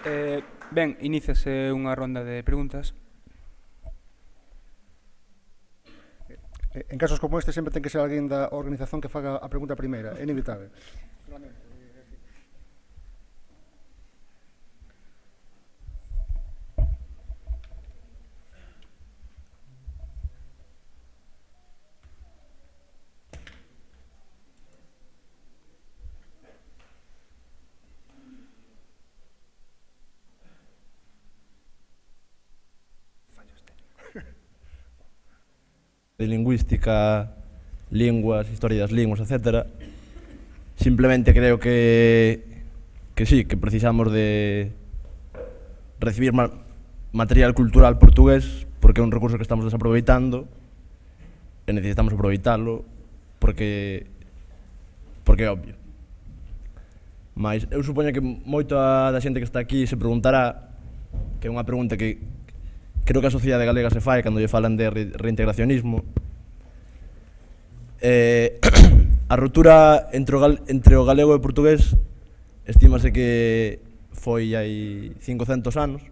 Ben, iníciase unha ronda de preguntas. En casos como este sempre ten que ser alguén da organización que faga a pregunta primeira, é inevitable. De lingüística, linguas, historia das linguas, etc. Simplemente creo que sí, que precisamos de recibir material cultural portugués porque é un recurso que estamos desaproveitando e necesitamos aproveitalo porque é obvio. Mas eu supoño que moita da xente que está aquí se preguntará, que é unha pregunta que creo que a sociedade galega se fai cando lle falan de reintegracionismo. A ruptura entre o galego e o portugués estímase que foi hai 500 anos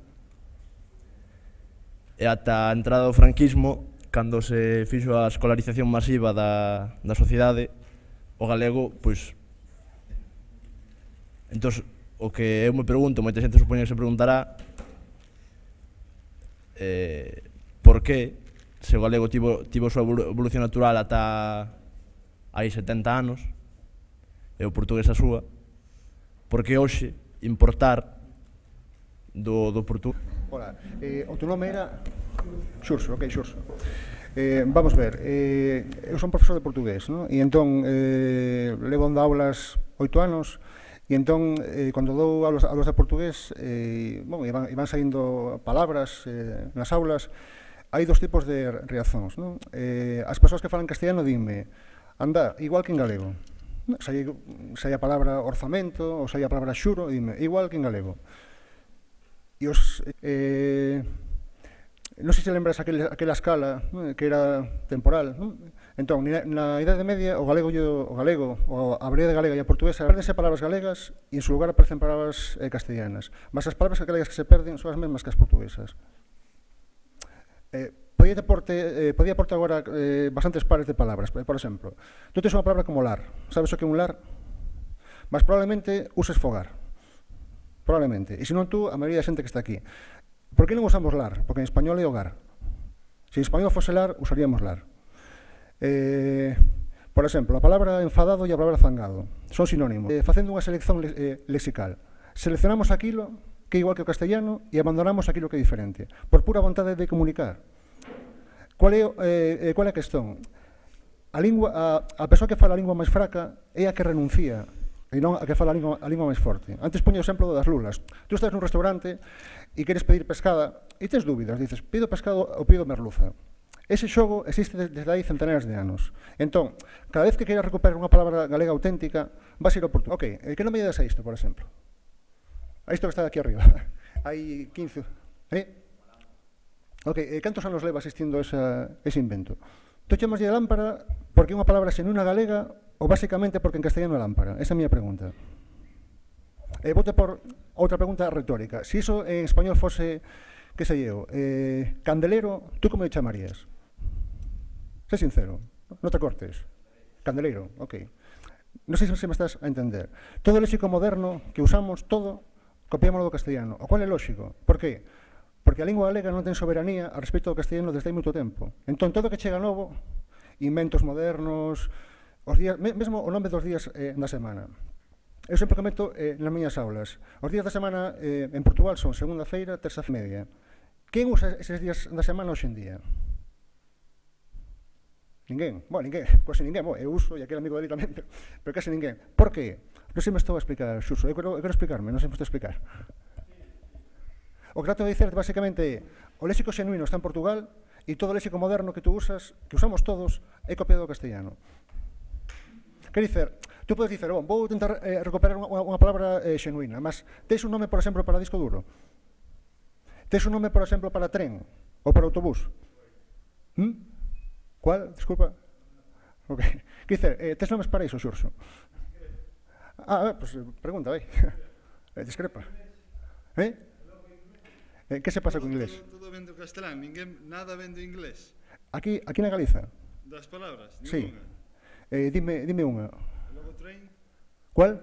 e ata a entrada do franquismo, cando se fixo a escolarización masiva da sociedade, o galego, pois... Entón, o que eu me pregunto, moita xente supoño que se preguntará, por que, se o galego tivo a súa evolución natural ata hai 70 anos, e o portugués a súa, por que hoxe importar do portugués? Hola, o teu nome era? Xurso, ok, Xurso. Vamos ver, eu son profesor de portugués, non? E entón levo dando aulas 8 anos. E entón, cando dou aulas de portugués, iban saindo palabras nas aulas, hai dos tipos de reaccións, non? As persoas que falan castellano dinme, anda, igual que en galego. Se hai a palabra orzamento, ou se hai a palabra xuro, dinme, igual que en galego. E os... non sei se lembras aquela escala que era temporal, non? Entón, na Idade Media, o galego, a variedade galega e a portuguesa, perdense palabras galegas e en su lugar aparecen palabras castellanas. Mas as palabras galegas que se perden son as mesmas que as portuguesas. Podía aportar agora bastantes pares de palabras. Por exemplo, tú tens unha palabra como lar. Sabes o que é un lar? Mas probablemente uses fogar. Probablemente. E se non tú, a maioría da xente que está aquí. Por que non usamos lar? Porque en español é hogar. Se en español fose lar, usaríamos lar. Por exemplo, a palabra enfadado e a palabra zangado son sinónimos. Facendo unha selección lexical, seleccionamos aquilo que é igual que o castellano e abandonamos aquilo que é diferente, por pura vontade de comunicar. Qual é a questão? A persoa que fala a lingua máis fraca é a que renuncia e non a que fala a lingua máis forte. Antes poño o exemplo das lulas. Tú estás nun restaurante e queres pedir pescada e tes dúbidas, dices, pido pescado ou pido merluza. Ese xogo existe desde aí centenares de anos. Entón, cada vez que queiras recuperar unha palabra galega auténtica, vas a ir ao portugués. Ok, que non me lledas a isto, por exemplo? A isto que está aquí arriba. Hai 15... Ok, cantos anos leva existindo ese invento? Tú chamas de lámpara porque é unha palabra xenuína galega ou basicamente porque en castellano é lámpara? Esa é a miña pregunta. Vote por outra pregunta retórica. Se iso en español fose, que sei eu, candelero, tú como me chamarías? Sé sincero, non te cortes. Candeleiro, ok. Non sei se me estás a entender. Todo o léxico moderno que usamos, todo, copiámoslo do castellano. O cual é lógico. Por qué? Porque a lingua galega non ten soberanía a respecto do castellano desde hai moito tempo. Entón, todo que chega novo, inventos modernos, mesmo o nome dos días da semana. Eu sempre comento nas miñas aulas. Os días da semana en Portugal son segunda-feira, terça-feira media. Quen usa eses días da semana hoxe en día? Ninguén. Bueno, ninguén. Casi ninguén. Eu uso, e aquel amigo dele tamén, pero casi ninguén. Por qué? Non sei me estou a explicar, Xurso. Eu quero explicarme, non sei me estou a explicar. O que trato de dizer, basicamente, o léxico xenuíno está en Portugal e todo o léxico moderno que tú usas, que usamos todos, é copiado do castellano. Quer dizer, tú podes dicer, vou tentar recuperar unha palabra xenuína, mas tens un nome, por exemplo, para disco duro? Tens un nome, por exemplo, para tren ou para autobús? ¿Cuál? Disculpa. Ok. Que dicer, tes nomes para iso, Xurso? Pues pregunta, vai. Discrepa. Que se pasa con inglés? Todo vendo castelán, ninguén nada vendo inglés. Aquí na Galiza? Das palabras, Sí. ninguna. Dime unha. E logo train, Cual?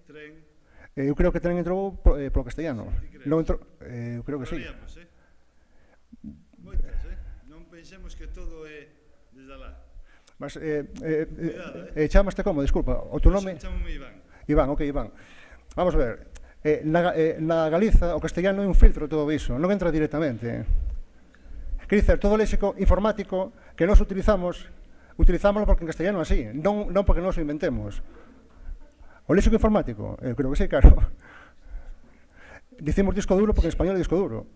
tren. Eu creo que tren entrou polo castellano. Ti crees? Non entrou, eu creo que sí. Variamos, Moitas, Non pensemos que todo é desde alá. Mas, Cuidado, chamaste como? Disculpa, o teu nome? Chámame Iván. Iván, ok, Iván. Vamos a ver. Na Galiza o castellano é un filtro de todo iso, non entra directamente. Quer dizer, todo o léxico informático que nós utilizámoslo porque en castellano así, non porque nós o inventemos. O léxico informático, creo que sí, claro. Dicimos disco duro porque en español é disco duro.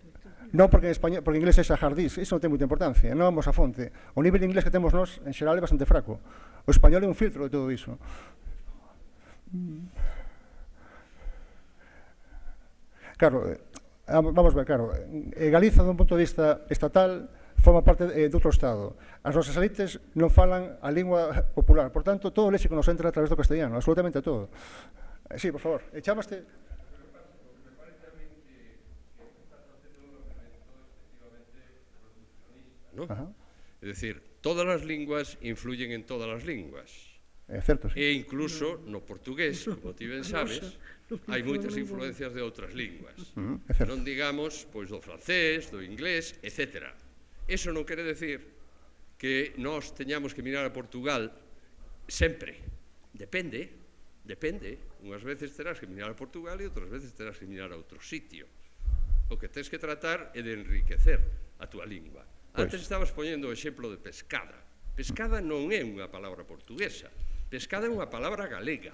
Non porque en inglés é hard disk, iso non ten moita importancia, non vamos a fonte. O nivel de inglés que temos nós, en xeral, é bastante fraco. O español é un filtro de todo iso. Claro, vamos ver, claro, Galiza, dun punto de vista estatal, forma parte de outro Estado. As nosas elites non falan a lingua popular, por tanto, todo o léxico nos entra a través do castellano, absolutamente todo. Sí, por favor, chamaste... ¿No? Es decir, todas as linguas influyen en todas as linguas. É certo, sí. E incluso no portugués, como ti ben sabes, hai moitas influencias de outras linguas. É certo. Non digamos, pois, do francés, do inglés, etc. Eso non quere decir que nós teñamos que mirar a Portugal sempre. Depende. Unhas veces terás que mirar a Portugal e outras veces terás que mirar a outro sitio. O que tens que tratar é de enriquecer a túa lingua. Antes estabas poñendo o exemplo de pescada. Pescada non é unha palabra portuguesa. Pescada é unha palabra galega.